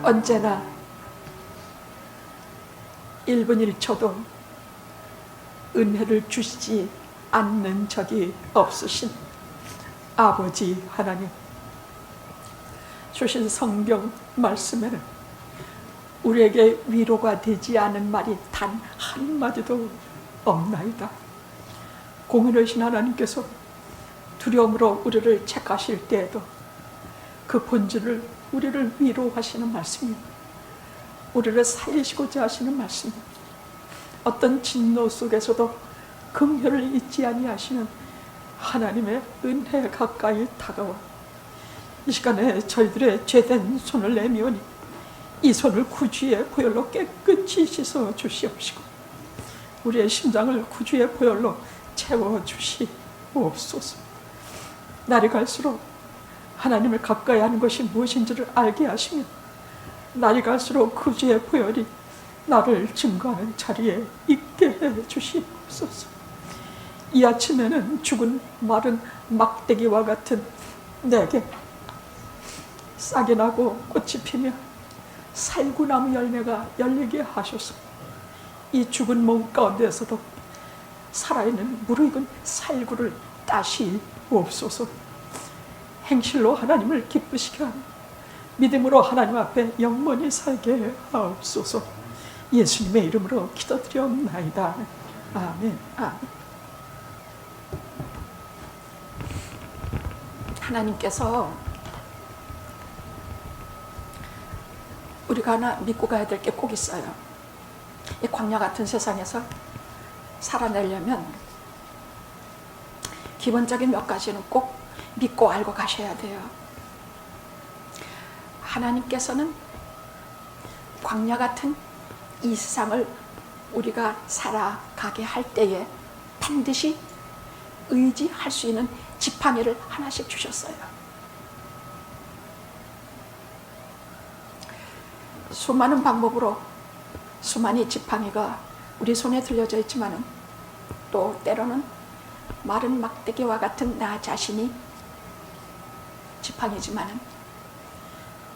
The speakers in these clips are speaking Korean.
언제나 1분 1초도 은혜를 주시지 않는 적이 없으신 아버지 하나님, 주신 성경 말씀에는 우리에게 위로가 되지 않은 말이 단 한마디도 없나이다. 공의로우신 하나님께서 두려움으로 우리를 책하실 때에도 그 본질을 우리를 위로하시는 말씀입니다. 우리를 살리시고자 하시는 말씀입니다. 어떤 진노 속에서도 긍휼을 잊지 아니하시는 하나님의 은혜 가까이 다가와 이 시간에 저희들의 죄된 손을 내미오니 이 손을 구주의 보혈로 깨끗이 씻어 주시옵시고 우리의 심장을 구주의 보혈로 채워주시옵소서. 날이 갈수록 하나님을 가까이 하는 것이 무엇인지를 알게 하시며 날이 갈수록 구주의 보혈이 나를 증거하는 자리에 있게 해 주시옵소서. 이 아침에는 죽은 마른 막대기와 같은 내게 싹이 나고 꽃이 피며 살구나무 열매가 열리게 하소서. 이 죽은 몸 가운데서도 살아있는 무르익은 살구를 따시옵소서. 행실로 하나님을 기쁘시게 하는 믿음으로 하나님 앞에 영원히 살게 하옵소서. 예수님의 이름으로 기도드리옵나이다. 아멘. 아멘. 하나님께서 우리가 하나 믿고 가야 될 게 꼭 있어요. 이 광야 같은 세상에서 살아내려면 기본적인 몇 가지는 꼭 믿고 알고 가셔야 돼요. 하나님께서는 광야 같은 이 세상을 우리가 살아가게 할 때에 반드시 의지할 수 있는 지팡이를 하나씩 주셨어요. 수많은 방법으로 수많은 지팡이가 우리 손에 들려져 있지만은 또 때로는 마른 막대기와 같은 나 자신이 지팡이지만은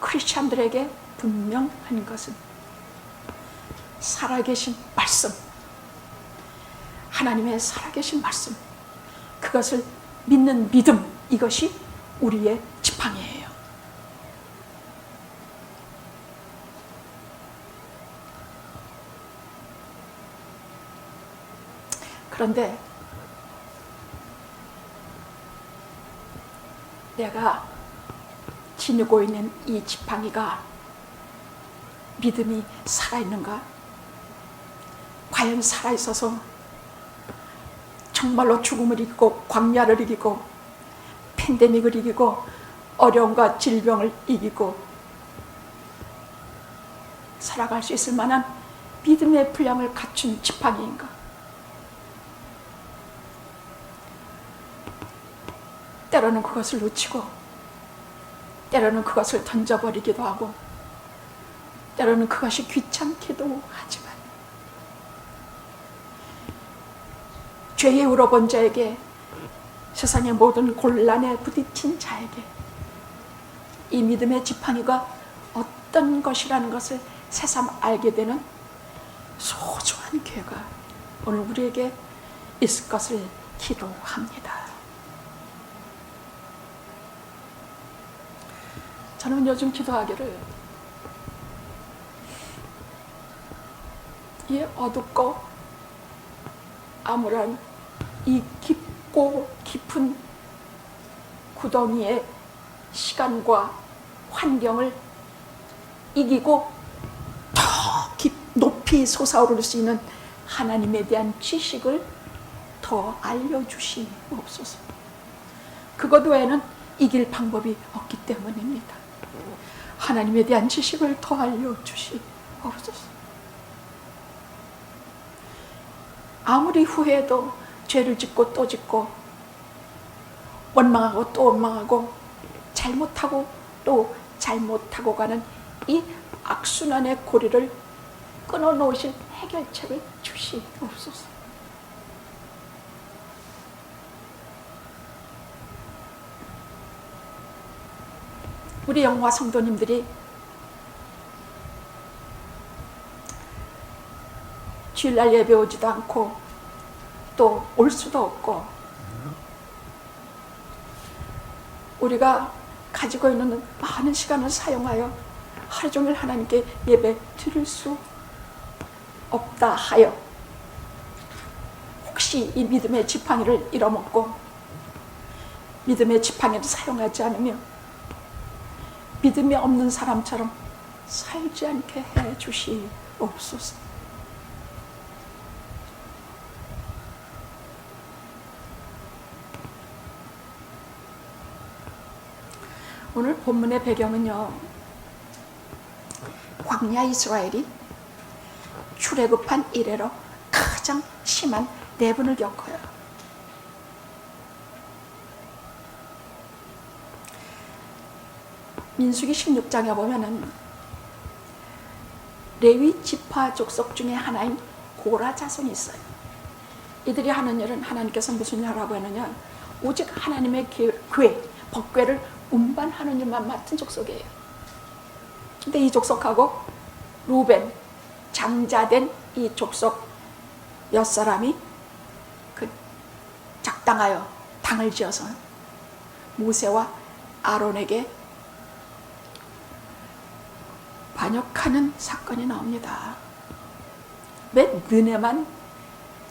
크리스찬들에게 분명한 것은 살아계신 말씀, 하나님의 살아계신 말씀, 그것을 믿는 믿음, 이것이 우리의 지팡이예요. 그런데 내가 지니고 있는 이 지팡이가 믿음이 살아있는가? 과연 살아있어서 정말로 죽음을 이기고 광야를 이기고 팬데믹을 이기고 어려움과 질병을 이기고 살아갈 수 있을 만한 믿음의 분량을 갖춘 지팡이인가? 때로는 그것을 놓치고 때로는 그것을 던져버리기도 하고 때로는 그것이 귀찮기도 하지만 죄에 울어본 자에게 세상의 모든 곤란에 부딪힌 자에게 이 믿음의 지팡이가 어떤 것이라는 것을 새삼 알게 되는 소중한 기회가 오늘 우리에게 있을 것을 기도합니다. 저는 요즘 기도하기를 이 어둡고 암울한 이 깊고 깊은 구덩이의 시간과 환경을 이기고 더 높이 솟아오를 수 있는 하나님에 대한 지식을 더 알려주시옵소서. 그것 외에는 이길 방법이 없기 때문입니다. 하나님에 대한 지식을 더 알려주시옵소서. 아무리 후회해도 죄를 짓고 또 짓고 원망하고 또 원망하고 잘못하고 또 잘못하고 가는 이 악순환의 고리를 끊어놓으실 해결책을 주시옵소서. 우리 영화 성도님들이 주일날 예배 오지도 않고 또 올 수도 없고, 우리가 가지고 있는 많은 시간을 사용하여 하루 종일 하나님께 예배 드릴 수 없다 하여 혹시 이 믿음의 지팡이를 잃어먹고 믿음의 지팡이를 사용하지 않으며 믿음이 없는 사람처럼 살지 않게 해 주시옵소서. 오늘 본문의 배경은요, 광야 이스라엘이 출애굽한 이래로 가장 심한 내분을 겪어요. 민수기 16장에 보면은 레위 지파 족속 중에 하나인 고라 자손이 있어요. 이들이 하는 일은 하나님께서 무슨 일 하라고 했느냐, 오직 하나님의 궤, 법궤를 운반하는 일만 맡은 족속이에요. 근데 이 족속하고 루벤, 장자된 이 족속 6사람이 작당하여 당을 지어서 모세와 아론에게 반역하는 사건이 나옵니다. 왜 너네만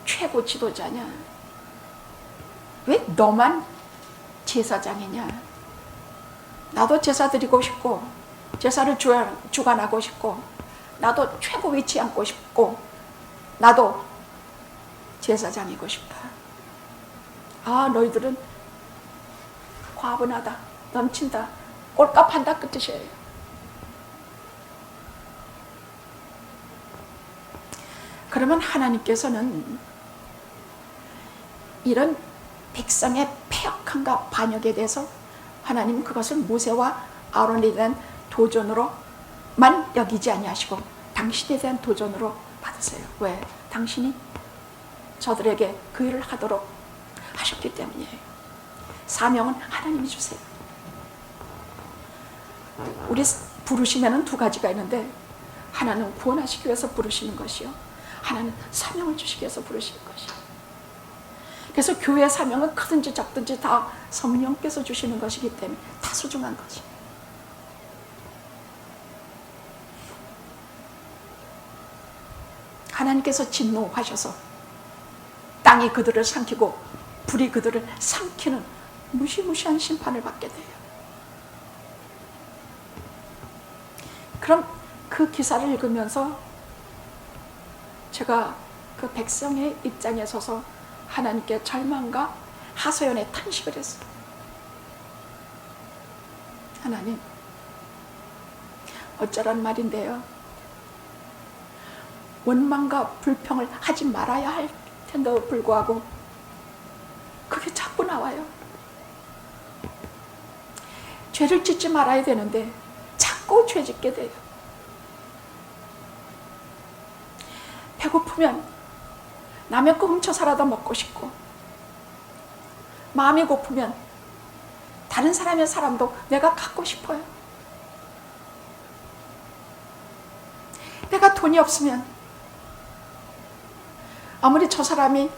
최고 지도자냐? 왜 너만 제사장이냐? 나도 제사 드리고 싶고 제사를 주관하고 싶고 나도 최고 위치에 앉고 싶고 나도 제사장이고 싶다. 아, 너희들은 과분하다, 넘친다, 꼴값한다, 그 뜻이에요. 그러면 하나님께서는 이런 백성의 패역함과 반역에 대해서 하나님 그것을 모세와 아론에 대한 도전으로만 여기지 아니하시고 당신에 대한 도전으로 받으세요. 왜? 당신이 저들에게 그 일을 하도록 하셨기 때문이에요. 사명은 하나님이 주세요. 우리 부르시면은 두 가지가 있는데, 하나는 구원하시기 위해서 부르시는 것이요, 하나는 사명을 주시기 위해서 부르시는 것이요. 그래서 교회 사명은 크든지 작든지 다 성령께서 주시는 것이기 때문에 다 소중한 거지. 하나님께서 진노하셔서 땅이 그들을 삼키고 불이 그들을 삼키는 무시무시한 심판을 받게 돼요. 그럼 그 기사를 읽으면서 제가 그 백성의 입장에 서서 하나님께 절망과 하소연의 탄식을 했어요. 하나님, 어쩌란 말인데요, 원망과 불평을 하지 말아야 할 텐데도 불구하고 그게 자꾸 나와요. 죄를 짓지 말아야 되는데 자꾸 죄 짓게 돼요. 배고프면 남의 거 훔쳐 살아도 먹고 싶고, 마음이 고프면 다른 사람의 사람도 내가 갖고 싶어요. 내가 돈이 없으면 아무리 저 사람이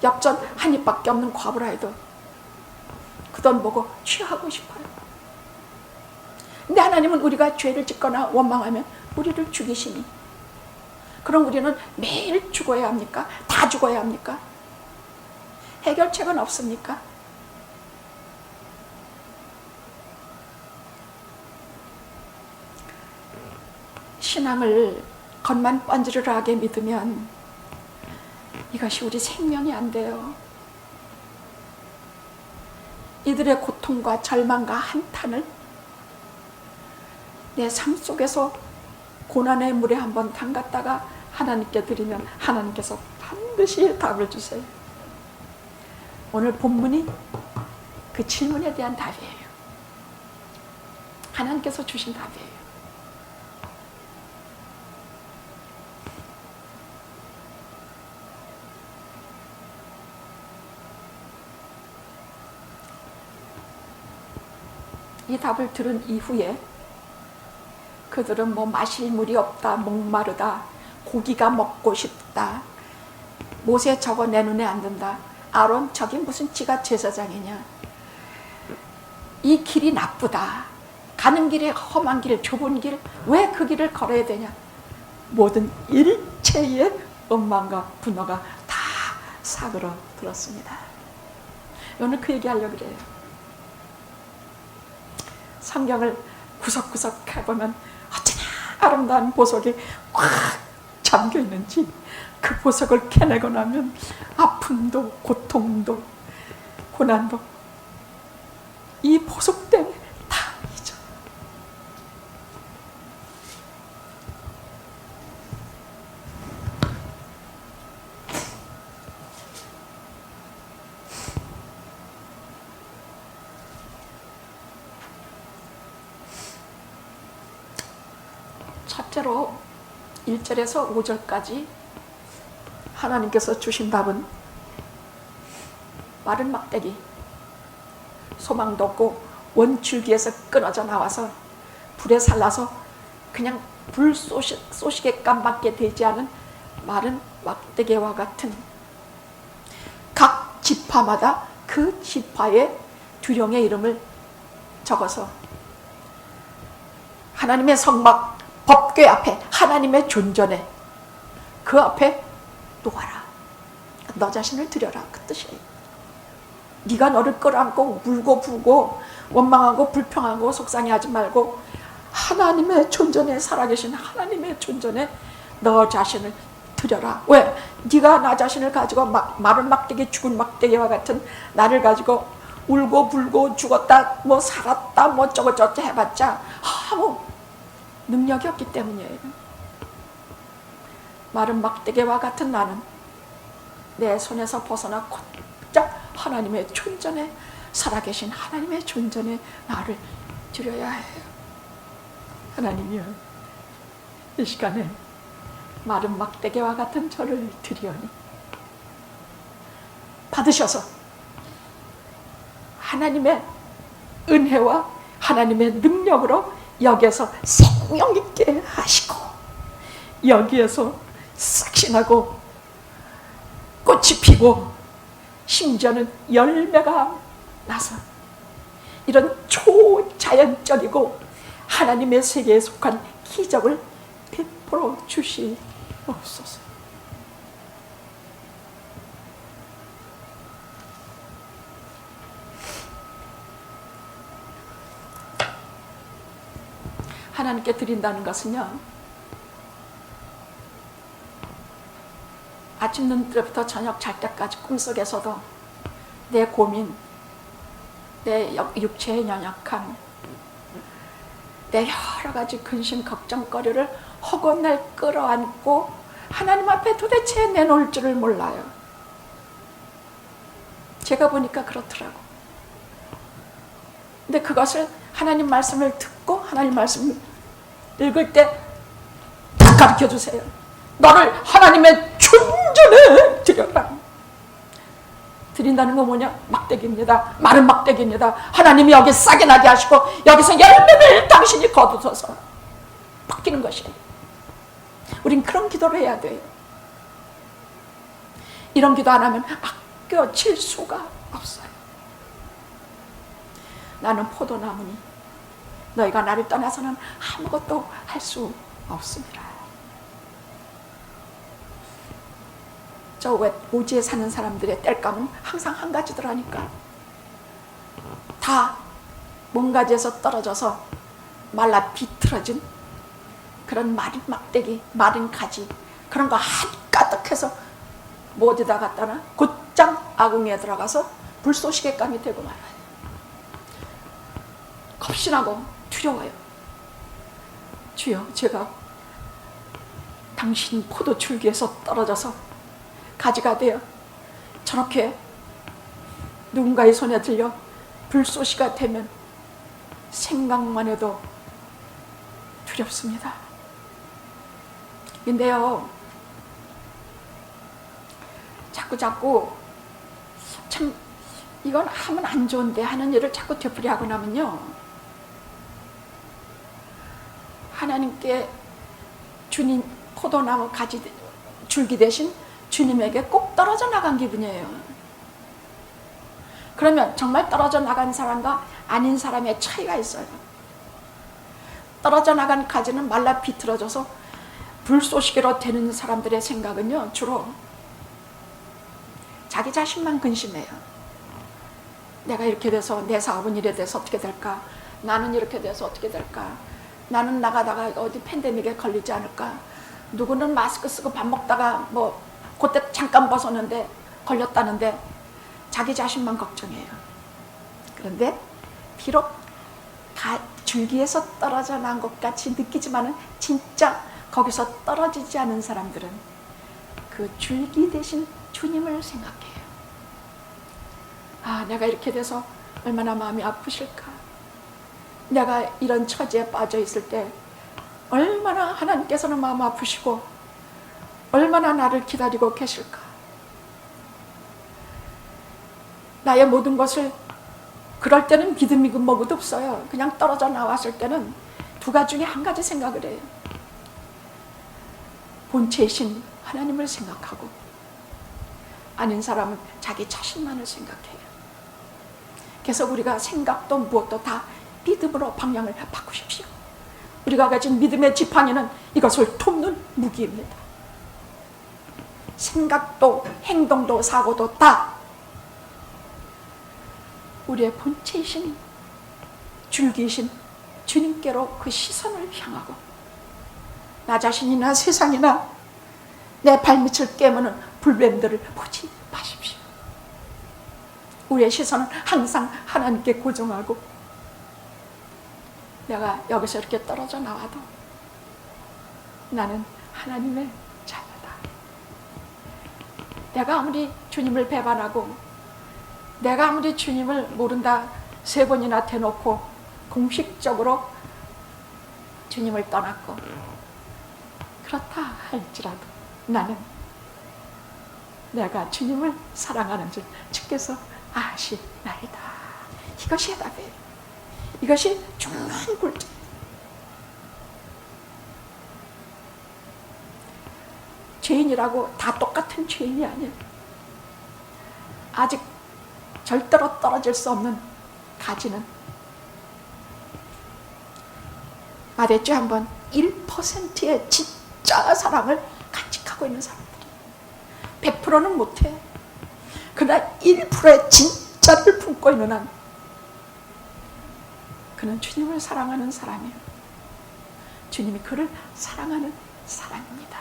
엽전 한 입밖에 없는 과부라 해도 그 돈 보고 취하고 싶어요. 근데 하나님은 우리가 죄를 짓거나 원망하면 우리를 죽이시니, 그럼 우리는 매일 죽어야 합니까? 다 죽어야 합니까? 해결책은 없습니까? 신앙을 겉만 번지르르하게 믿으면 이것이 우리 생명이 안 돼요. 이들의 고통과 절망과 한탄을 내 삶 속에서 고난의 물에 한번 담갔다가 하나님께 드리면 하나님께서 반드시 답을 주세요. 오늘 본문이 그 질문에 대한 답이에요. 하나님께서 주신 답이에요. 이 답을 들은 이후에 그들은 뭐 마실 물이 없다, 목마르다, 고기가 먹고 싶다, 모세 저거 내 눈에 안 든다. 아론 저기 무슨 지가 제사장이냐. 이 길이 나쁘다. 가는 길에 험한 길, 좁은 길, 왜 그 길을 걸어야 되냐. 모든 일체의 원망과 분노가 다 사그러 들었습니다. 오늘 그 얘기하려고 그래요. 성경을 구석구석 해보면 어쩌나 아름다운 보석이 꽉 잠겨 있는지, 그 보석을 캐내고 나면 아픔도 고통도 고난도 이 보석 때문에 다 잊어. 첫째로 1절에서 5절까지 하나님께서 주신 답은 마른 막대기, 소망도 없고 원줄기에서 끊어져 나와서 불에 살라서 그냥 불 쏘시게 깜박게 되지 않은 마른 막대기와 같은, 각 지파마다 그 지파의 두령의 이름을 적어서 하나님의 성막 법궤 앞에, 하나님의 존전에, 그 앞에 놓아라. 너 자신을 드려라, 그 뜻이에요. 네가 너를 끌어안고 울고 부고 원망하고 불평하고 속상해하지 말고 하나님의 존전에, 살아계신 하나님의 존전에 너 자신을 드려라. 왜? 네가 나 자신을 가지고 마른 막대기, 죽은 막대기와 같은 나를 가지고 울고 불고 죽었다 뭐 살았다 뭐 저거 해봤자 아무 능력이 없기 때문이에요. 마른 막대기와 같은 나는 내 손에서 벗어나 곧장 하나님의 존전에, 살아계신 하나님의 존전에 나를 드려야 해요. 하나님이여, 이 시간에 마른 막대기와 같은 저를 드리오니 받으셔서 하나님의 은혜와 하나님의 능력으로 여기에서 생명 있게 하시고, 여기에서 싹신하고 꽃이 피고 심지어는 열매가 나서 이런 초자연적이고 하나님의 세계에 속한 기적을 베풀어 주시옵소서. 하나님께 드린다는 것은요, 아침 눈 때부터 저녁 잘 때까지 꿈속에서도 내 고민, 내 육체의 연약함, 내 여러 가지 근심 걱정거리를 허건날 끌어안고 하나님 앞에 도대체 내놓을 줄을 몰라요. 제가 보니까 그렇더라고. 근데 그것을 하나님 말씀을 듣고 하나님 말씀을 읽을 때 다 가르쳐 주세요. 너를 하나님의 존전에 드려라. 드린다는 건 뭐냐? 막대기입니다. 마른 막대기입니다. 하나님이 여기 싹이 나게 하시고 여기서 열매를 당신이 거두셔서 바뀌는 것이에요. 우린 그런 기도를 해야 돼요. 이런 기도 안 하면 아껴질 수가 없어요. 나는 포도나무니 너희가 나를 떠나서는 아무것도 할 수 없습니다. 저 왜 오지에 사는 사람들의 땔감은 항상 한 가지더라니까. 다 몸가지에서 떨어져서 말라 비틀어진 그런 마른 막대기, 마른 가지, 그런 거 한가득해서 뭐 어디다 갖다나 곧장 아궁이에 들어가서 불쏘시개감이 되고 말아요. 겁신하고 두려워요. 주여, 제가 당신 포도 줄기에서 떨어져서 가지가 되어 저렇게 누군가의 손에 들려 불쏘시가 되면 생각만 해도 두렵습니다. 근데요, 자꾸 참 이건 하면 안 좋은데 하는 일을 자꾸 되풀이하고 나면요, 하나님께 주님 포도나무 가지 줄기 대신 주님에게 꼭 떨어져 나간 기분이에요. 그러면 정말 떨어져 나간 사람과 아닌 사람의 차이가 있어요. 떨어져 나간 가지는 말라 비틀어져서 불쏘시개로 되는 사람들의 생각은요, 주로 자기 자신만 근심해요. 내가 이렇게 돼서, 내 사업은 이래 돼서 어떻게 될까? 나는 이렇게 돼서 어떻게 될까? 나는 나가다가 어디 팬데믹에 걸리지 않을까? 누구는 마스크 쓰고 밥 먹다가 뭐 그때 잠깐 벗었는데 걸렸다는데 자기 자신만 걱정해요. 그런데 비록 줄기에서 떨어져 난 것 같이 느끼지만은 진짜 거기서 떨어지지 않은 사람들은 그 줄기 대신 주님을 생각해요. 아, 내가 이렇게 돼서 얼마나 마음이 아프실까? 내가 이런 처지에 빠져 있을 때 얼마나 하나님께서는 마음 아프시고 얼마나 나를 기다리고 계실까? 나의 모든 것을, 그럴 때는 믿음이고 뭐고도 없어요. 그냥 떨어져 나왔을 때는 두 가지 중에 한 가지 생각을 해요. 본체이신 하나님을 생각하고, 아닌 사람은 자기 자신만을 생각해요. 그래서 우리가 생각도 무엇도 다 믿음으로 방향을 바꾸십시오. 우리가 가진 믿음의 지팡이는 이것을 돕는 무기입니다. 생각도 행동도 사고도 다 우리의 본체이신 줄기이신 주님께로 그 시선을 향하고, 나 자신이나 세상이나 내 발밑을 깨무는 불뱀들을 보지 마십시오. 우리의 시선은 항상 하나님께 고정하고, 내가 여기서 이렇게 떨어져 나와도 나는 하나님의 자녀다. 내가 아무리 주님을 배반하고, 내가 아무리 주님을 모른다 3번이나 대놓고 공식적으로 주님을 떠났고, 그렇다 할지라도 나는 내가 주님을 사랑하는 줄 주께서 아시나이다. 이것이 답이에요. 이것이 중요한 꿀팁. 죄인이라고 다 똑같은 죄인이 아니에요. 아직 절대로 떨어질 수 없는 가지는, 말했죠 한번, 1%의 진짜 사랑을 간직하고 있는 사람들이 100%는 못해. 그러나 1%의 진짜를 품고 있는 한 그는 주님을 사랑하는 사람이에요. 주님이 그를 사랑하는 사람입니다.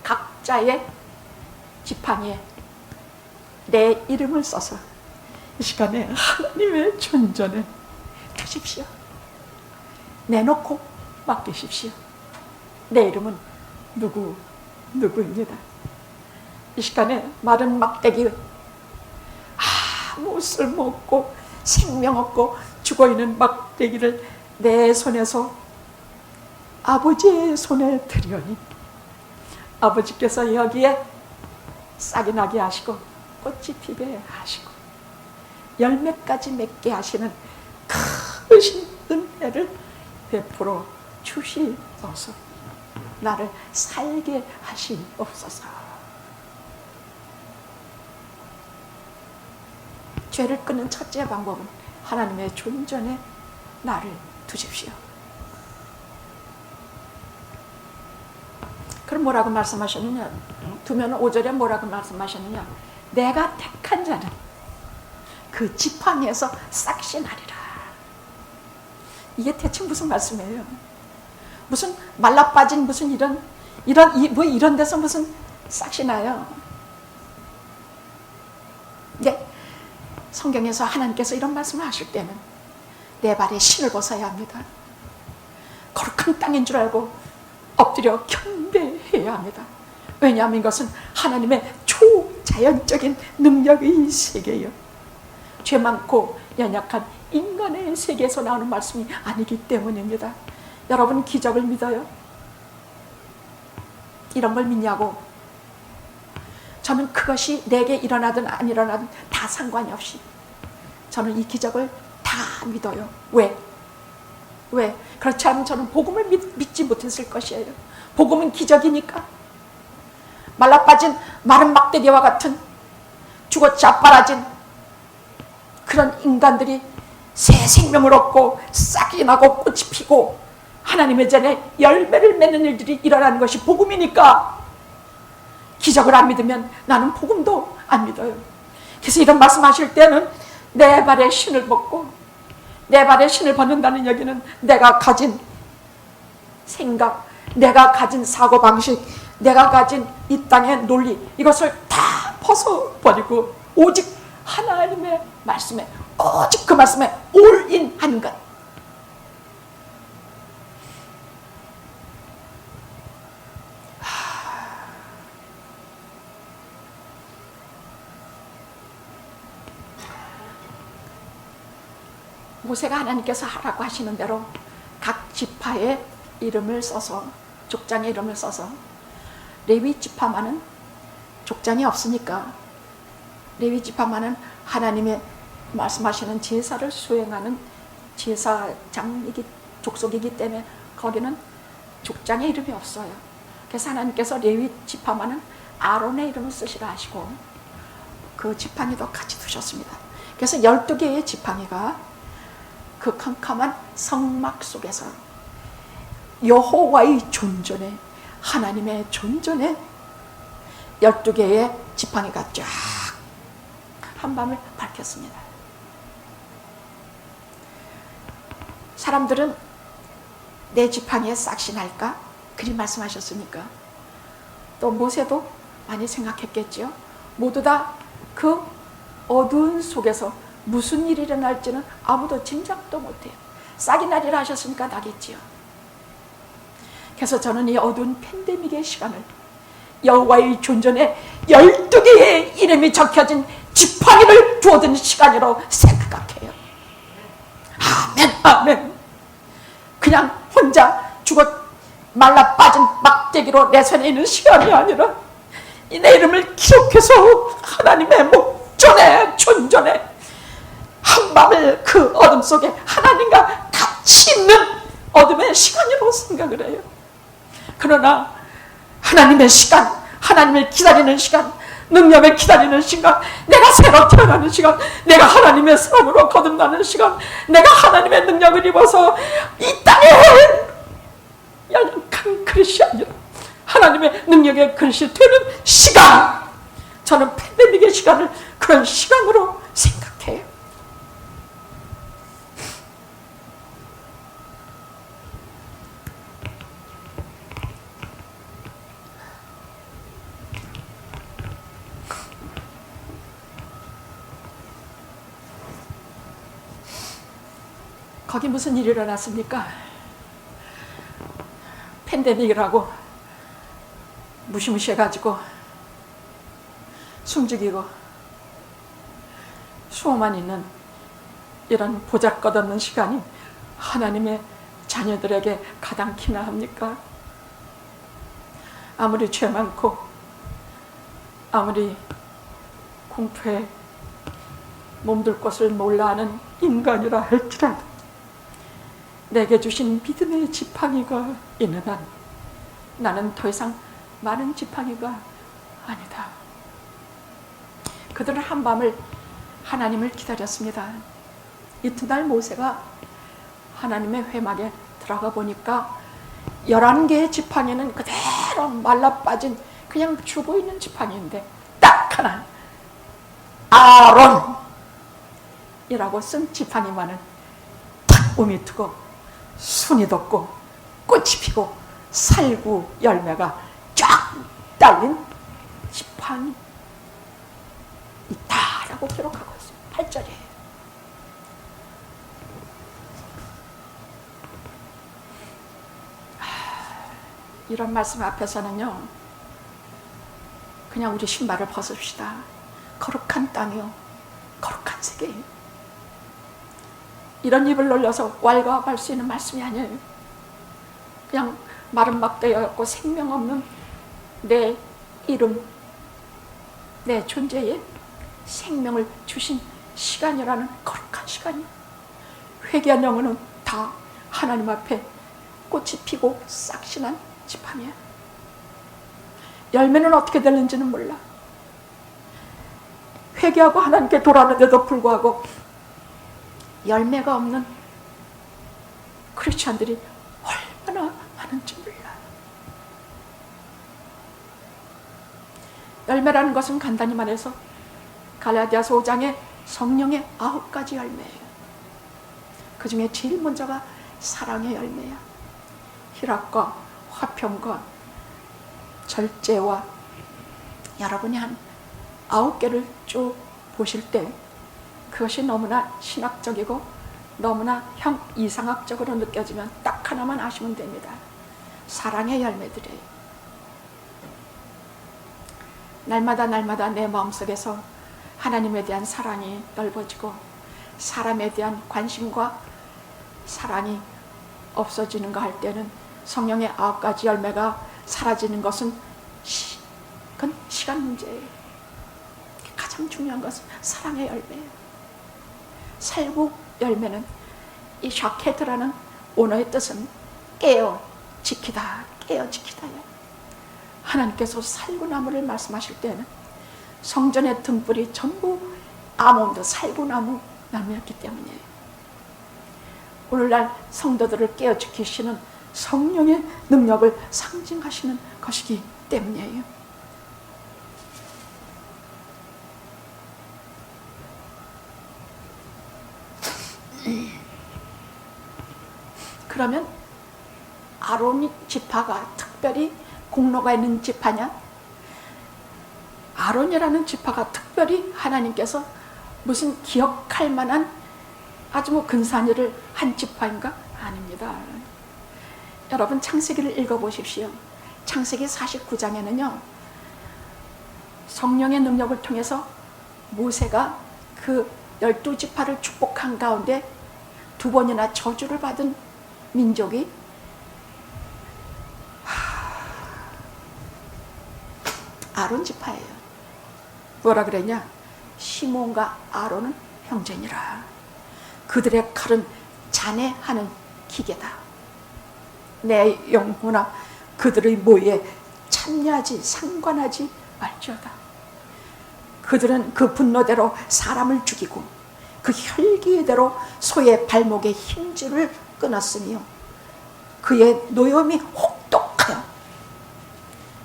각자의 지팡이에 내 이름을 써서 이 시간에 하나님의 존전에 두십시오. 내놓고 맡기십시오. 내 이름은 누구입니다. 이 시간에 마른 막대기, 아무 쓸모없고 생명없고 죽어있는 막대기를 내 손에서 아버지의 손에 드리오니, 아버지께서 여기에 싹이 나게 하시고 꽃이 피게 하시고 열매까지 맺게 하시는 크신 은혜를 베풀어 주시옵소서. 나를 살게 하시옵소서. 죄를 끊는 첫째 방법은 하나님의 존전에 나를 두십시오. 그럼 뭐라고 말씀하셨느냐? 두면 5절에 뭐라고 말씀하셨느냐? 내가 택한 자는 그 지팡이에서 싹이 나리라. 이게 대체 무슨 말씀이에요? 무슨 말라빠진 무슨 이런 데서 무슨 싹이 나요? 네, 성경에서 하나님께서 이런 말씀을 하실 때는 내 발에 신을 벗어야 합니다. 거룩한 땅인 줄 알고 엎드려 경배해야 합니다. 왜냐하면 이것은 하나님의 초자연적인 능력의 세계예요. 죄 많고 연약한 인간의 세계에서 나오는 말씀이 아니기 때문입니다. 여러분 기적을 믿어요? 이런 걸 믿냐고? 저는 그것이 내게 일어나든 안 일어나든 다 상관이 없이 저는 이 기적을 다 믿어요. 왜? 왜? 그렇지 않으면 저는 복음을 믿지 못했을 것이에요. 복음은 기적이니까. 말라빠진 마른 막대기와 같은 죽어 자빠라진 그런 인간들이 새 생명을 얻고 싹이 나고 꽃이 피고 하나님의 전에 열매를 맺는 일들이 일어나는 것이 복음이니까. 기적을 안 믿으면 나는 복음도 안 믿어요. 그래서 이런 말씀하실 때는 내 발에 신을 벗고, 내 발에 신을 벗는다는 얘기는 내가 가진 생각, 내가 가진 사고방식, 내가 가진 이 땅의 논리, 이것을 다 벗어버리고 오직 하나님의 말씀에, 오직 그 말씀에 올인하는 것. 모세가 하나님께서 하라고 하시는 대로 각 지파의 이름을 써서, 족장의 이름을 써서, 레위 지파만은 족장이 없으니까 레위 지파만은 하나님의 말씀하시는 제사를 수행하는 제사장이기, 족속이기 때문에 거기는 족장의 이름이 없어요. 그래서 하나님께서 레위 지파만은 아론의 이름을 쓰시라 하시고 그 지팡이도 같이 두셨습니다. 그래서 12개의 지팡이가 그 캄캄한 성막 속에서 여호와의 존전에, 하나님의 존전에 12개의 지팡이가 쫙 한밤을 밝혔습니다. 사람들은 내 지팡이에 싹이 날까? 그리 말씀하셨으니까 또 모세도 많이 생각했겠지요. 모두 다 그 어두운 속에서 무슨 일이 일어날지는 아무도 짐작도 못해요. 싹이 나리라 하셨으니까 나겠지요. 그래서 저는 이 어두운 팬데믹의 시간을 여호와의 존전에 12개의 이름이 적혀진 지팡이를 두어둔 시간이라고 생각해요. 아멘, 아멘. 그냥 혼자 죽어 말라 빠진 막대기로 내 손에 있는 시간이 아니라 내 이름을 기록해서 하나님의 목전에, 존전에 한밤을 그 어둠 속에 하나님과 같이 있는 어둠의 시간이라고 생각을 해요. 그러나 하나님의 시간, 하나님을 기다리는 시간, 능력을 기다리는 시간, 내가 새로 태어나는 시간, 내가 하나님의 사람으로 거듭나는 시간, 내가 하나님의 능력을 입어서 이 땅에 연약한 그릇이 아니라 하나님의 능력의 그릇이 되는 시간, 저는 팬데믹의 시간을 그런 시간으로 생각해요. 거기 무슨 일이 일어났습니까? 팬데믹이라고 무시무시해가지고 숨죽이고 수호만 있는 이런 보잘것없는 시간이 하나님의 자녀들에게 가당키나 합니까? 아무리 죄 많고 아무리 공포에 몸둘 것을 몰라 하는 인간이라 할지라도 내게 주신 믿음의 지팡이가 있는 한 나는 더 이상 많은 지팡이가 아니다. 그들은 한밤을 하나님을 기다렸습니다. 이튿날 모세가 하나님의 회막에 들어가 보니까 11개의 지팡이는 그대로 말라빠진 그냥 죽어있는 지팡이인데 딱 하나 아론이라고 쓴 지팡이만은 탁 움이 트고 순이 돋고 꽃이 피고 살구 열매가 쫙 달린 지팡이 있다라고 기록하고 있어요. 8절이에요. 이런 말씀 앞에서는요, 그냥 우리 신발을 벗읍시다. 거룩한 땅이요, 거룩한 세계예요. 이런 입을 놀려서 왈가왈부할 수 있는 말씀이 아니에요. 그냥 마른 막대였고 생명 없는 내 이름, 내 존재에 생명을 주신 시간이라는 거룩한 시간이 회개한 영혼은 다 하나님 앞에 꽃이 피고 싹신한 지팡이야. 열매는 어떻게 될는지는 몰라. 회개하고 하나님께 돌아오는데도 불구하고 열매가 없는 크리스찬들이 얼마나 많은지 몰라. 열매라는 것은 간단히 말해서 갈라디아서 5장의 성령의 9가지 열매예요. 그 중에 제일 먼저가 사랑의 열매야. 희락과 화평과 절제와, 여러분이 한 9개를 쭉 보실 때 그것이 너무나 신학적이고 너무나 이상학적으로 느껴지면 딱 하나만 아시면 됩니다. 사랑의 열매들이에요. 날마다 내 마음속에서 하나님에 대한 사랑이 넓어지고 사람에 대한 관심과 사랑이 없어지는가 할 때는 성령의 9가지 열매가 사라지는 것은 그건 시간 문제예요. 가장 중요한 것은 사랑의 열매예요. 살구 열매는 이 샤케트라는 언어의 뜻은 깨어 지키다, 깨어 지키다예요. 하나님께서 살구나무를 말씀하실 때는 성전의 등불이 전부 아몬드, 살구나무 나무였기 때문이에요. 오늘날 성도들을 깨어 지키시는 성령의 능력을 상징하시는 것이기 때문이에요. 그러면 아론 지파가 특별히 공로가 있는 지파냐? 아론이라는 지파가 특별히 하나님께서 무슨 기억할 만한 아주 근사한 일을 한 지파인가? 아닙니다. 여러분 창세기를 읽어보십시오. 창세기 49장에는요 성령의 능력을 통해서 모세가 그 12지파를 축복한 가운데 2번이나 저주를 받은 민족이 아론 지파예요. 뭐라 그랬냐? 시몬과 아론은 형제니라. 그들의 칼은 잔해하는 기계다. 내 영혼아 그들의 모에 참여하지 상관하지 말지어다. 그들은 그 분노대로 사람을 죽이고 그 혈기대로 소의 발목의 힘줄을 끊었으며 그의 노염이 혹독하여.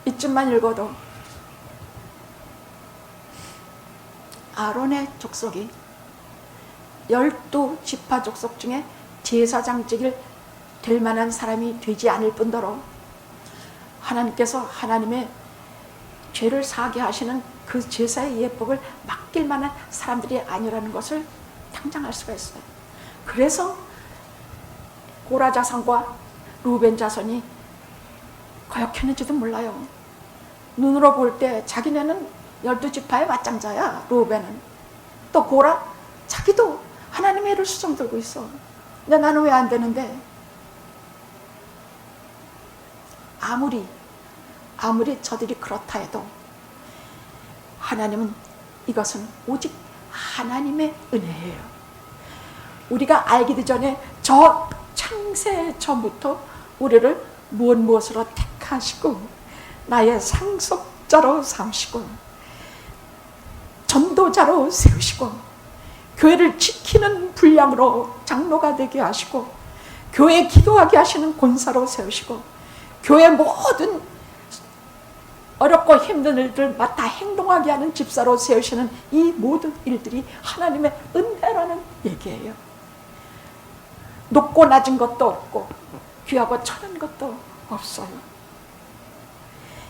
이쯤만 읽어도 아론의 족속이 12지파 족속 중에 제사장직을 될 만한 사람이 되지 않을 뿐더러 하나님께서 하나님의 죄를 사하게 하시는 그 제사의 예법을 맡길 만한 사람들이 아니라는 것을 당장 알 수가 있어요. 그래서 고라 자손과 루벤 자손이 거역했는지도 몰라요. 눈으로 볼 때 자기네는 12지파의 맞장자야. 루벤은. 또 고라 자기도 하나님의 일을 수정 들고 있어. 근데 나는 왜 안 되는데? 아무리 저들이 그렇다 해도 하나님은 이것은 오직 하나님의 은혜예요. 우리가 알기도 전에 저 창세 전부터 우리를 무엇으로 택하시고 나의 상속자로 삼으시고 전도자로 세우시고 교회를 지키는 분량으로 장로가 되게 하시고 교회 기도하게 하시는 권사로 세우시고 교회 모든 어렵고 힘든 일들 맡아 행동하게 하는 집사로 세우시는 이 모든 일들이 하나님의 은혜라는 얘기예요. 높고 낮은 것도 없고 귀하고 천한 것도 없어요.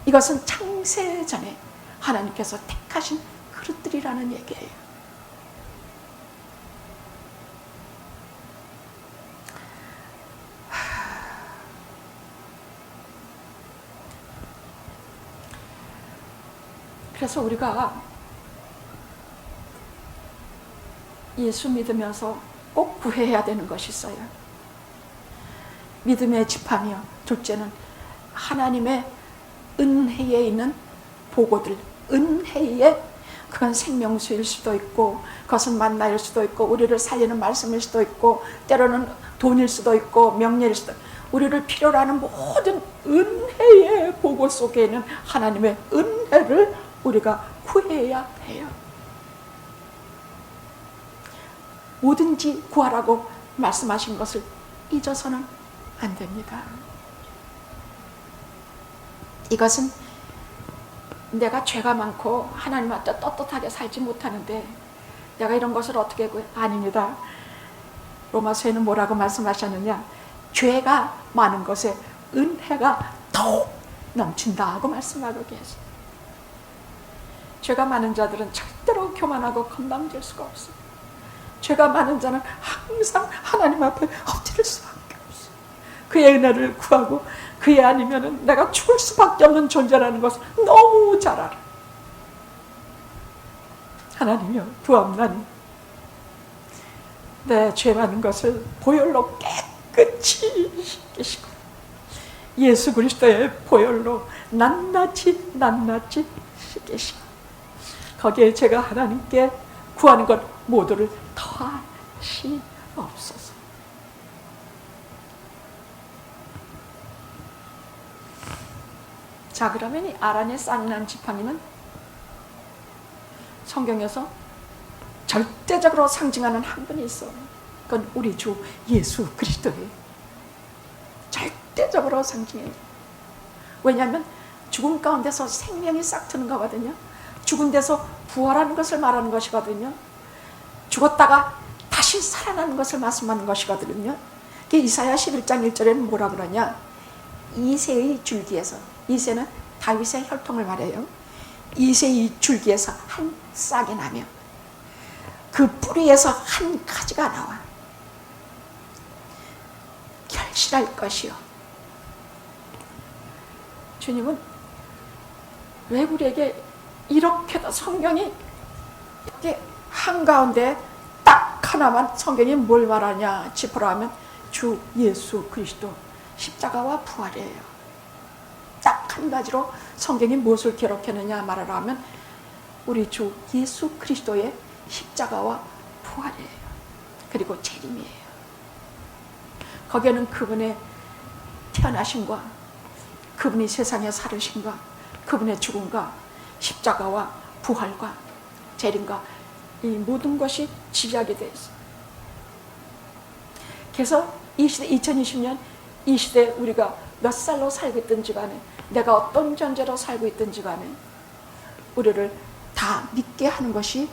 이것은 창세전에 하나님께서 택하신 그릇들이라는 얘기예요. 그래서 우리가 예수 믿으면서 꼭 구해야 되는 것이 있어요. 믿음의 지팡이요. 둘째는 하나님의 은혜에 있는 보고들, 은혜의 그건 생명수일 수도 있고, 그것은 만나일 수도 있고, 우리를 살리는 말씀일 수도 있고, 때로는 돈일 수도 있고, 명예일 수도 있고, 우리를 필요로 하는 모든 은혜의 보고 속에는 하나님의 은혜를 우리가 구해야 해요. 뭐든지 구하라고 말씀하신 것을 잊어서는 안 됩니다. 이것은 내가 죄가 많고 하나님한테 떳떳하게 살지 못하는데 내가 이런 것을 어떻게 구해? 아닙니다. 로마서에는 뭐라고 말씀하셨느냐? 죄가 많은 것에 은혜가 더욱 넘친다 하고 말씀하고 계세요. 죄가 많은 자들은 절대로 교만하고 건방질 수가 없어요. 죄가 많은 자는 항상 하나님 앞에 엎드릴 수밖에 없어요. 그의 은혜를 구하고 그의 아니면은 내가 죽을 수밖에 없는 존재라는 것을 너무 잘 알아요. 하나님이여 두옵나니 내 죄 많은 것을 보혈로 깨끗이 씻기시고 예수 그리스도의 보혈로 낱낱이 씻기시고 거기에 제가 하나님께 구하는 것 모두를 더하시옵소서. 자, 그러면 이 아란의 쌍난 지팡이는 성경에서 절대적으로 상징하는 한 분이 있어. 그건 우리 주 예수 그리스도예요. 절대적으로 상징해요. 왜냐하면 죽음 가운데서 생명이 싹 트는 거거든요. 죽은 데서 부활하는 것을 말하는 것이거든요. 죽었다가 다시 살아나는 것을 말씀하는 것이거든요. 이사야 11장 1절에는 뭐라 그러냐? 이새의 줄기에서, 이새는 다윗의 혈통을 말해요. 이새의 줄기에서 한 싹이 나며 그 뿌리에서 한 가지가 나와 결실할 것이요. 주님은 왜 우리에게 이렇게도 성경이 이렇게 한가운데 딱 하나만 성경이 뭘 말하냐 짚으라 하면 주 예수 그리스도 십자가와 부활이에요. 딱 한 가지로 성경이 무엇을 기록했느냐 말하라 하면 우리 주 예수 그리스도의 십자가와 부활이에요. 그리고 재림이에요. 거기에는 그분의 태어나심과 그분이 세상에 살으심과 그분의 죽음과 십자가와 부활과 재림과 이 모든 것이 집약이 되어 있어요. 그래서 이 시대 2020년 이 시대에 우리가 몇 살로 살고 있든지 간에 내가 어떤 존재로 살고 있든지 간에 우리를 다 믿게 하는 것이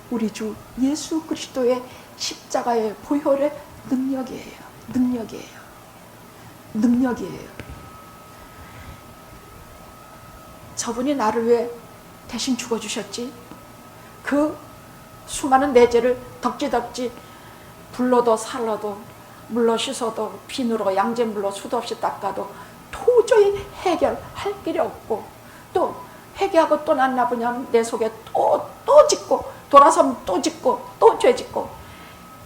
우리 주 예수 그리스도의 십자가의 보혈의 능력이에요. 능력이에요. 저분이 나를 위해 대신 죽어주셨지. 그 수많은 내 죄를 덕지덕지 불로도 살로도 물로 씻어도 비누로 양잿물로 수도 없이 닦아도 도저히 해결할 길이 없고 또 회개하고 또 난 나쁘냐면 내 속에 또 짓고 돌아서면 또 짓고 또 죄 짓고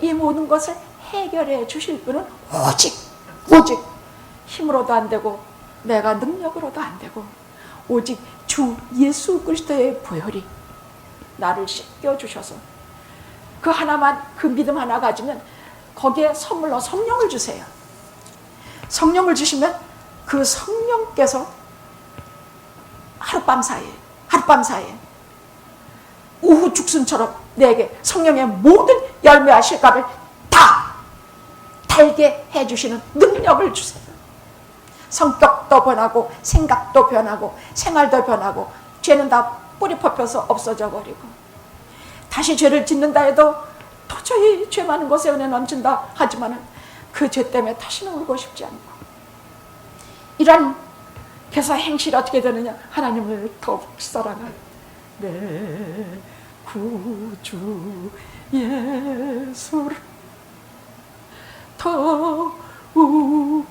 이 모든 것을 해결해 주실 분은 오직 힘으로도 안 되고 내가 능력으로도 안 되고 오직 주 예수 그리스도의 보혈이 나를 씻겨주셔서 그 하나만 그 믿음 하나 가지면 거기에 선물로 성령을 주세요. 성령을 주시면 그 성령께서 하룻밤 사이에 우후 죽순처럼 내게 성령의 모든 열매와 실과를 다 달게 해주시는 능력을 주세요. 성격도 변하고 생각도 변하고 생활도 변하고 죄는 다 뿌리 뽑혀서 없어져 버리고 다시 죄를 짓는다 해도 도저히 죄 많은 곳에 은혜 넘친다 하지만 그 죄 때문에 다시는 울고 싶지 않고 이런 그래서 행실이 어떻게 되느냐 하나님을 더욱 사랑하는 내 구주 예수를 더욱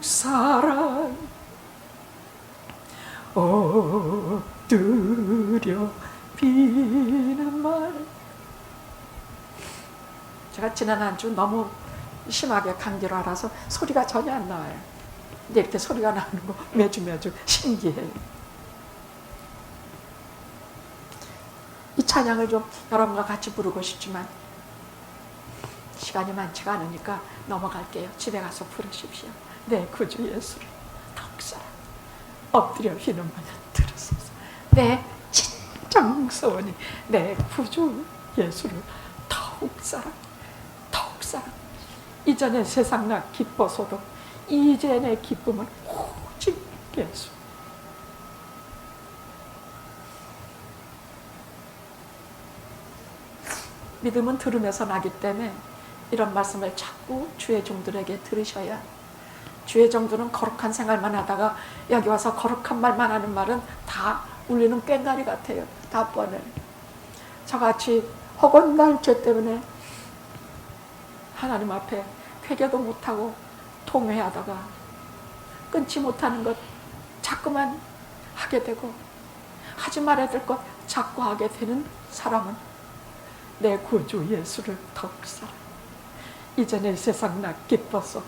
사랑 엎드려 비는 말. 제가 지난 한 주 너무 심하게 감기로 알아서 소리가 전혀 안 나와요. 근데 이렇게 소리가 나는 거 매주 신기해요. 이 찬양을 좀 여러분과 같이 부르고 싶지만 시간이 많지가 않으니까 넘어갈게요. 집에 가서 부르십시오. 내 구주 예수를 더욱 사랑, 엎드려 기도만 들으소서. 내 진정 소원이 내 구주 예수를 더욱 사랑, 더욱 사랑. 이전에 세상 나 기뻐서도 이제 내 기쁨은 오직 예수. 믿음은 들으면서 나기 때문에 이런 말씀을 자꾸 주의 종들에게 들으셔야, 주의 종들은 거룩한 생활만 하다가 여기 와서 거룩한 말만 하는 말은 다 울리는 꽹과리 같아요. 다 뻔해. 저같이 허건날 죄 때문에 하나님 앞에 회개도 못하고 통회하다가 끊지 못하는 것 자꾸만 하게 되고, 하지 말아야 될 것 자꾸 하게 되는 사람은 내 구주 예수를 더욱 사랑. 이전에 세상 나 기뻤어,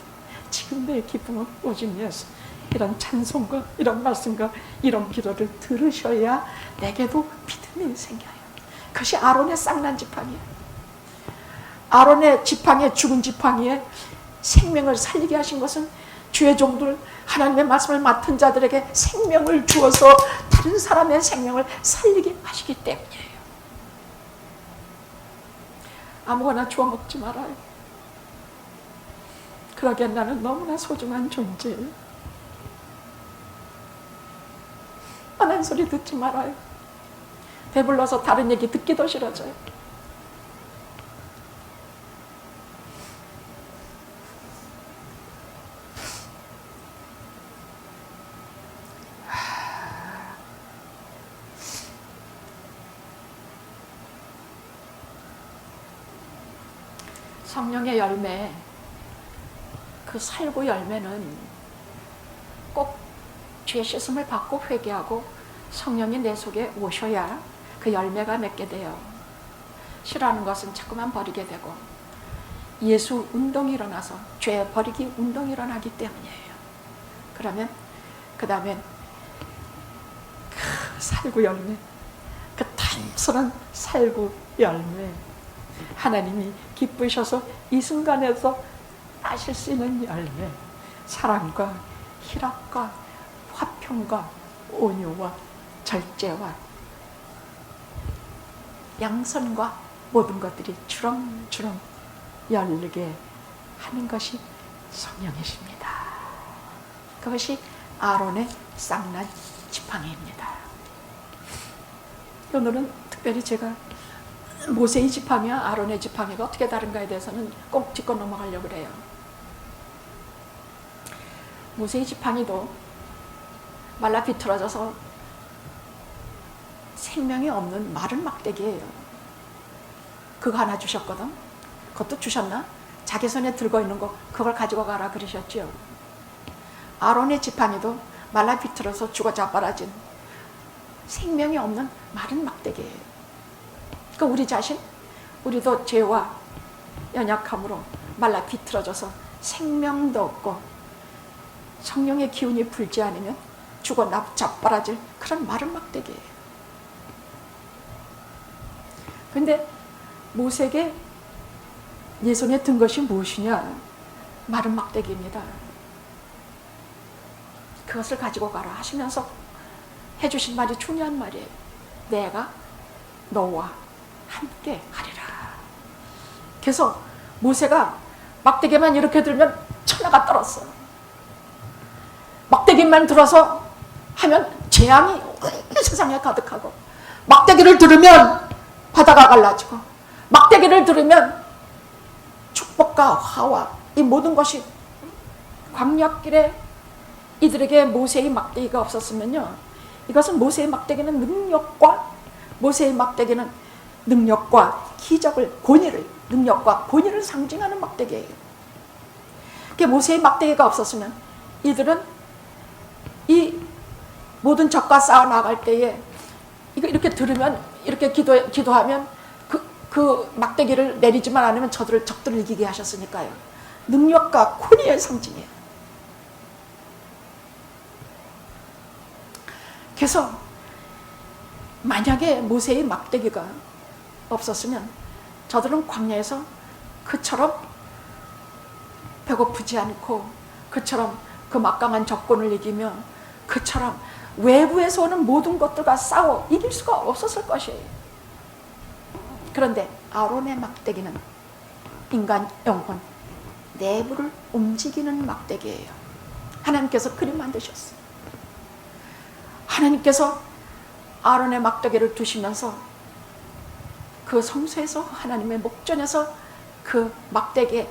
지금 내 기쁨은 오직 예수. 이런 찬송과 이런 말씀과 이런 기도를 들으셔야 내게도 믿음이 생겨요. 그것이 아론의 쌍난 지팡이에요. 아론의 지팡이에, 죽은 지팡이에 생명을 살리게 하신 것은 주의 종들, 하나님의 말씀을 맡은 자들에게 생명을 주어서 다른 사람의 생명을 살리게 하시기 때문이에요. 아무거나 주워 먹지 말아요. 그러기엔 나는 너무나 소중한 존재예요. 뻔한 소리 듣지 말아요. 배불러서 다른 얘기 듣기도 싫어져요. 성령의 열매, 그 살구 열매는 꼭 죄 씻음을 받고 회개하고 성령이 내 속에 오셔야 그 열매가 맺게 돼요. 싫어하는 것은 자꾸만 버리게 되고, 예수 운동이 일어나서 죄 버리기 운동이 일어나기 때문이에요. 그러면 그 다음엔 그 살구 열매, 그 탐스런 살구 열매, 하나님이 기쁘셔서 이 순간에서 따실 수 있는 열매, 사랑과 희락과 화평과 온유와 절제와 양선과 모든 것들이 주렁주렁 열리게 하는 것이 성령이십니다. 그것이 아론의 쌍난 지팡이입니다. 오늘은 특별히 제가 모세의 지팡이와 아론의 지팡이가 어떻게 다른가에 대해서는 꼭 짚고 넘어가려고 그래요. 모세의 지팡이도 말라 비틀어져서 생명이 없는 마른 막대기예요. 그거 하나 주셨거든. 그것도 주셨나? 자기 손에 들고 있는 거 그걸 가지고 가라 그러셨죠. 아론의 지팡이도 말라 비틀어서 죽어 자빠라진 생명이 없는 마른 막대기예요. 그러니까 우리 자신, 우리도 죄와 연약함으로 말라 비틀어져서 생명도 없고 성령의 기운이 불지 않으면 죽어 자빠라질 그런 마른 막대기예요. 그런데 모세에게 네 손에 든 것이 무엇이냐? 마른 막대기입니다. 그것을 가지고 가라 하시면서 해주신 말이 중요한 말이에요. 내가 너와 함께 하리라. 그래서 모세가 막대기만 이렇게 들면 천하가 떨었어. 막대기만 들어서 하면 재앙이 세상에 가득하고, 막대기를 들으면 바다가 갈라지고, 막대기를 들으면 축복과 화와 이 모든 것이, 광야길에 이들에게 모세의 막대기가 없었으면요, 이것은 모세의 막대기는 모세의 막대기는 능력과 기적을, 능력과 권위를 상징하는 막대기예요. 모세의 막대기가 없었으면 이들은 이 모든 적과 싸워 나갈 때에 이렇게 들으면, 이렇게 기도하면 그 막대기를 내리지만 않으면 적들을 이기게 하셨으니까요. 능력과 권위의 상징이에요. 그래서 만약에 모세의 막대기가 없었으면 저들은 광야에서 그처럼 배고프지 않고, 그처럼 그 막강한 적군을 이기며, 그처럼 외부에서 오는 모든 것들과 싸워 이길 수가 없었을 것이에요. 그런데 아론의 막대기는 인간 영혼 내부를 움직이는 막대기예요. 하나님께서 그리 만드셨어요. 하나님께서 아론의 막대기를 두시면서 그 성소에서, 하나님의 목전에서 그 막대기에,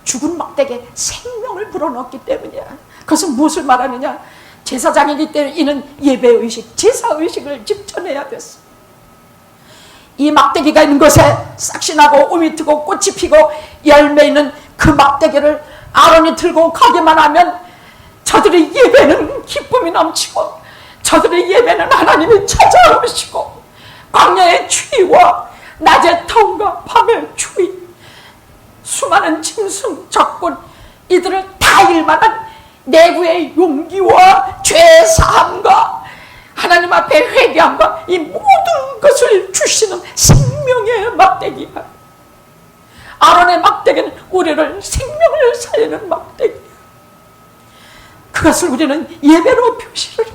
죽은 막대기에 생명을 불어넣었기 때문이야. 그것은 무엇을 말하느냐? 제사장이기 때문에 이는 예배의식, 제사의식을 집전해야 됐어. 이 막대기가 있는 곳에 싹이 나고 우미 트고 꽃이 피고 열매 있는 그 막대기를 아론이 들고 가기만 하면 저들의 예배는 기쁨이 넘치고, 저들의 예배는 하나님이 찾아오시고, 광야의 추위와 낮의 더움과 밤의 추위, 수많은 짐승, 적군, 이들을 다 일만한 내부의 용기와 죄사함과 하나님 앞에 회개함과 이 모든 것을 주시는 생명의 막대기야. 아론의 막대기는 우리를 생명을 살리는 막대기야. 그것을 우리는 예배로 표시를 해.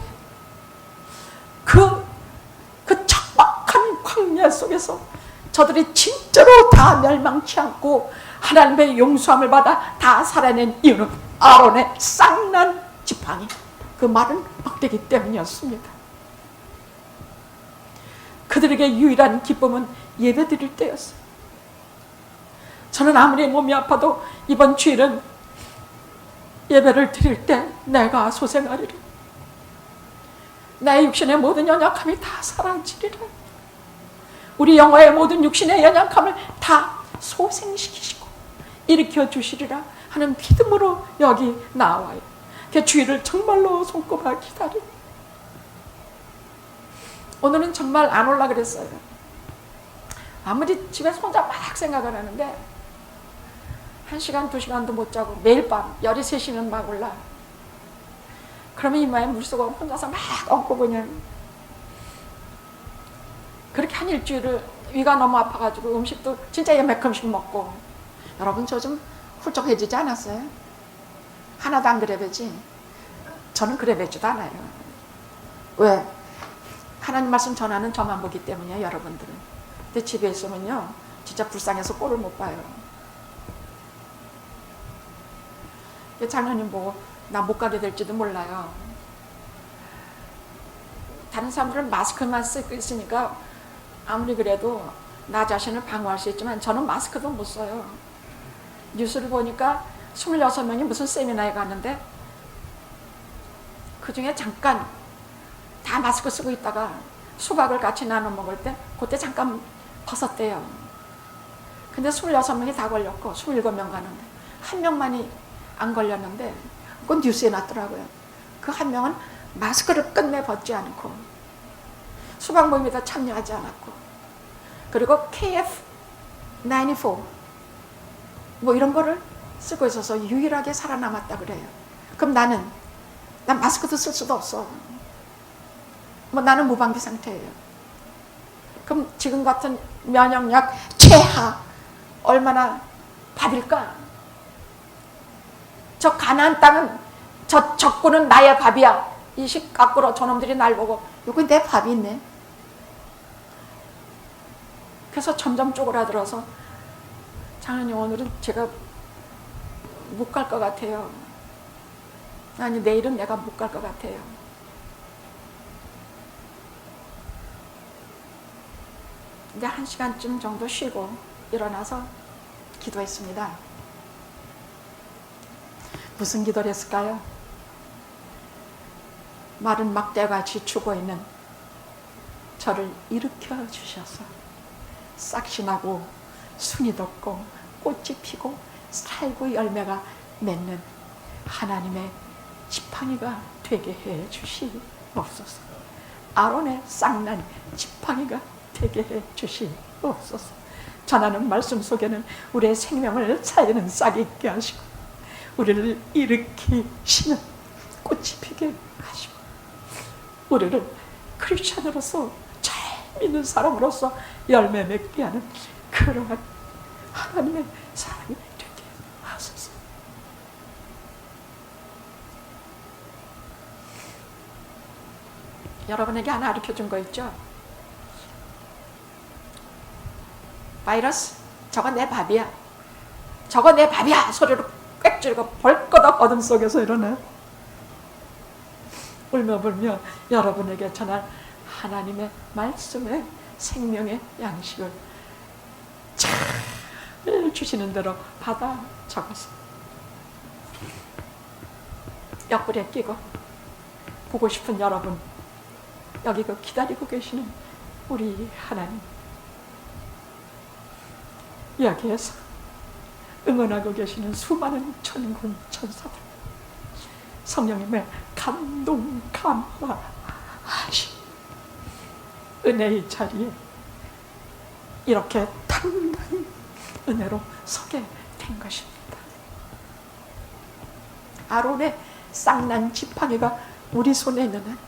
그 척박한 광야 속에서 저들이 진짜로 다 멸망치 않고 하나님의 용서함을 받아 다 살아낸 이유는 아론의 쌍난 지팡이, 그 마른 막대기 때문이었습니다. 그들에게 유일한 기쁨은 예배 드릴 때였어요. 저는 아무리 몸이 아파도 이번 주일은 예배를 드릴 때 내가 소생하리라. 나의 육신의 모든 연약함이 다 사라지리라. 우리 영혼의 모든 육신의 연약함을 다 소생시키시고 일으켜 주시리라 하는 믿음으로 여기 나와요. 그 주일을 정말로 손꼽아 기다려요. 오늘은 정말 안 올라 그랬어요. 아무리 집에서 혼자 막 생각을 하는데 1시간, 2시간도 못 자고 매일 밤 열이 새시면 막 올라. 그러면 이마에 물속으로 혼자서 막 얹고 그냥 그렇게 한 일주일을 위가 너무 아파가지고 음식도 진짜 몇 큼씩 먹고. 여러분 저 좀 훌쩍해지지 않았어요? 하나도 안 그래 배지? 저는 그래 배지도 않아요. 왜? 하나님 말씀 전하는 저만 보기 때문이에요, 여러분들은. 근데 집에 있으면요 진짜 불쌍해서 꼴을 못 봐요. 장로님 보고 나 못 가게 될지도 몰라요. 다른 사람들은 마스크만 쓰고 있으니까 아무리 그래도 나 자신을 방어할 수 있지만 저는 마스크도 못 써요. 뉴스를 보니까 26명이 무슨 세미나에 갔는데 그 중에 잠깐 다 마스크 쓰고 있다가 수박을 같이 나눠 먹을 때 그때 잠깐 벗었대요. 근데 26명이 다 걸렸고 27명 가는데 한 명만이 안 걸렸는데 그건 뉴스에 났더라고요. 그 한 명은 마스크를 끝내 벗지 않고 수박 모임에다 참여하지 않았고, 그리고 KF94 뭐 이런 거를 쓰고 있어서 유일하게 살아남았다 그래요. 그럼 난 마스크도 쓸 수도 없어. 뭐 나는 무방비 상태예요. 그럼 지금 같은 면역력 최하 얼마나 밥일까? 저 가나안 땅은 저 적군은 나의 밥이야. 이 식 밖으로 저놈들이 날 보고 여기 내 밥이 있네. 그래서 점점 쪼그라들어서 장로님 오늘은 제가 못 갈 것 같아요. 아니 내일은 내가 못 갈 것 같아요. 이제 1시간쯤 정도 쉬고 일어나서 기도했습니다. 무슨 기도를 했을까요? 마른 막대같이 죽어있는 저를 일으켜 주셔서 싹이 나고 순이 돋고 꽃이 피고 살고 열매가 맺는 하나님의 지팡이가 되게 해 주시옵소서. 아론의 쌍난 지팡이가 되게 해 주시옵소서. 전하는 말씀 속에는 우리의 생명을 살리는 싹이 있게 하시고 우리를 일으키시는 꽃이 피게 하시고 우리를 크리스천으로서 잘 믿는 사람으로서 열매 맺게 하는 그러한 하나님의 사람이 되게 하소서. 여러분에게 하나 가르쳐준 거 있죠? 바이러스, 저거 내 밥이야, 저거 내 밥이야 소리로 꽥 찌르고 벌거덕 어둠 속에서 일어나 울며불며 여러분에게 전할 하나님의 말씀의 생명의 양식을 잘 주시는 대로 받아 적어서 옆구리에 끼고 보고 싶은 여러분, 여기 그 기다리고 계시는 우리 하나님, 여기에서 응원하고 계시는 수많은 천군 천사들, 성령님의 감동 감화하신 은혜의 자리에 이렇게 당당히 은혜로 서게 된 것입니다. 아론의 쌍난 지팡이가 우리 손에 있는 한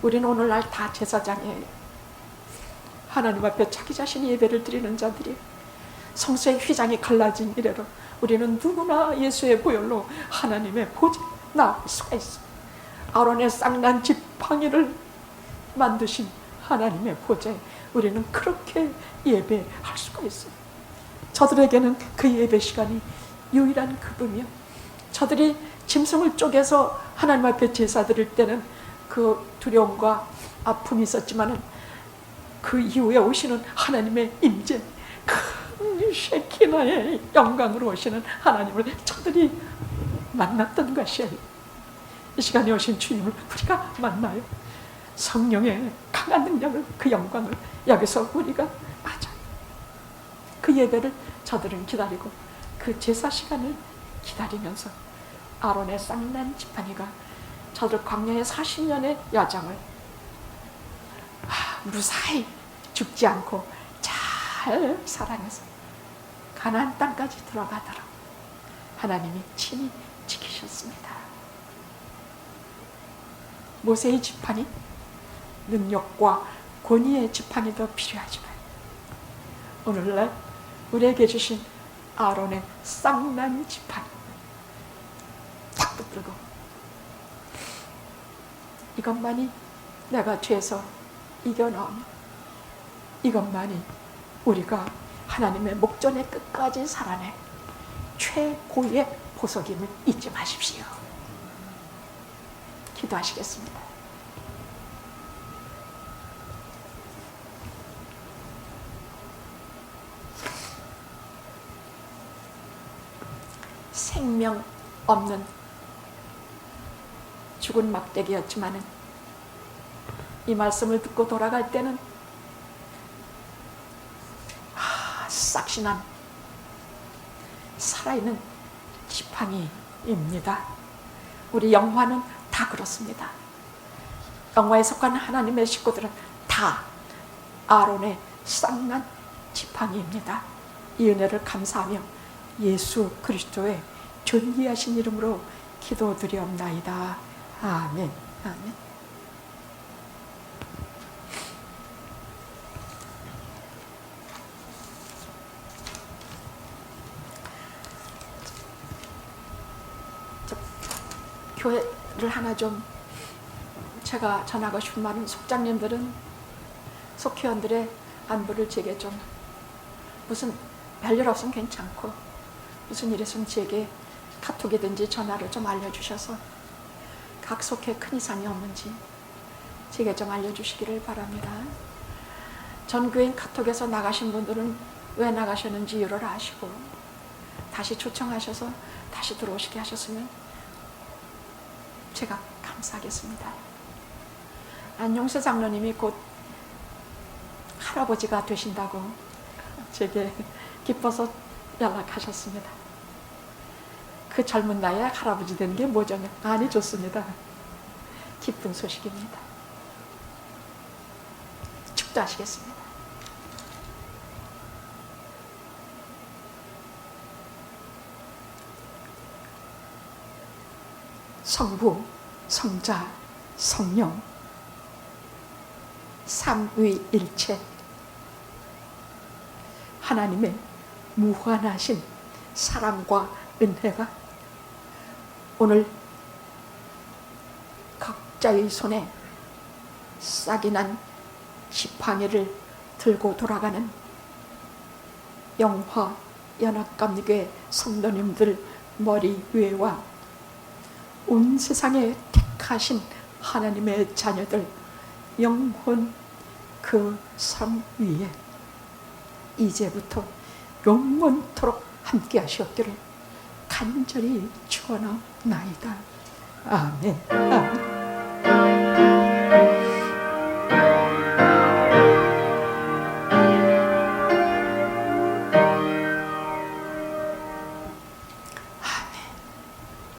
우리는 오늘날 다 제사장이에요. 하나님 앞에 자기 자신이 예배를 드리는 자들이 성소의 휘장이 갈라진 이래로 우리는 누구나 예수의 보혈로 하나님의 보좌에 나올 수가 있어. 아론의 쌍난 지팡이를 만드신 하나님의 보좌에 우리는 그렇게 예배할 수가 있어요. 저들에게는 그 예배 시간이 유일한 급이며, 저들이 짐승을 쪼개서 하나님 앞에 제사 드릴 때는 그 두려움과 아픔이 있었지만은 그 이후에 오시는 하나님의 임재, 큰 쉐키나의 영광으로 오시는 하나님을 저들이 만났던 것이에요. 이 시간에 오신 주님을 우리가 만나요. 성령의 강한 능력을, 그 영광을 여기서 우리가 맞아요. 그 예배를 저들은 기다리고 그 제사 시간을 기다리면서 아론의 쌍난 지팡이가 저들 광야의 40년의 여정을 무사히 죽지 않고 잘 살아내서 가나안 땅까지 들어가도록 하나님이 친히 지키셨습니다. 모세의 지팡이, 능력과 권위의 지팡이도 필요하지만 오늘날 우리에게 주신 아론의 쌍난 지팡이 탁 붙들고 이것만이 내가 죄에서 이겨나오며 이것만이 우리가 하나님의 목전의 끝까지 살아내 최고의 보석임을 잊지 마십시오. 기도하시겠습니다. 생명 없는 죽은 막대기였지만은 이 말씀을 듣고 돌아갈 때는 싹신한 살아있는 지팡이입니다. 우리 영화는 다 그렇습니다. 영화에 속한 하나님의 식구들은 다 아론의 쌍난 지팡이입니다. 이 은혜를 감사하며 예수 그리스도의 존귀하신 이름으로 기도드리옵나이다. 아멘. 아멘. 교회를 하나 좀 제가 전하고 싶은 말은, 속장님들은 속회원들의 안부를 제게 좀 무슨 별일 없으면 괜찮고 무슨 일 있으면 제게 카톡이든지 전화를 좀 알려주셔서 각 속회 큰 이상이 없는지 제게 좀 알려주시기를 바랍니다. 전교인 카톡에서 나가신 분들은 왜 나가셨는지 이유를 아시고 다시 초청하셔서 다시 들어오시게 하셨으면 제가 감사하겠습니다. 안용세 장로님이 곧 할아버지가 되신다고 제게 기뻐서 연락하셨습니다. 그 젊은 나이에 할아버지 되는 게 뭐죠? 아니, 좋습니다. 기쁜 소식입니다. 축도하시겠습니다. 성부, 성자, 성령 삼위일체 하나님의 무한하신 사랑과 은혜가 오늘 각자의 손에 싹이 난 지팡이를 들고 돌아가는 영화 연합감리교회 성도님들 머리 위에와 온 세상에 택하신 하나님의 자녀들 영혼 그 삶 위에 이제부터 영원토록 함께 하시옵기를 간절히 축원하옵나이다. 아멘. 아멘.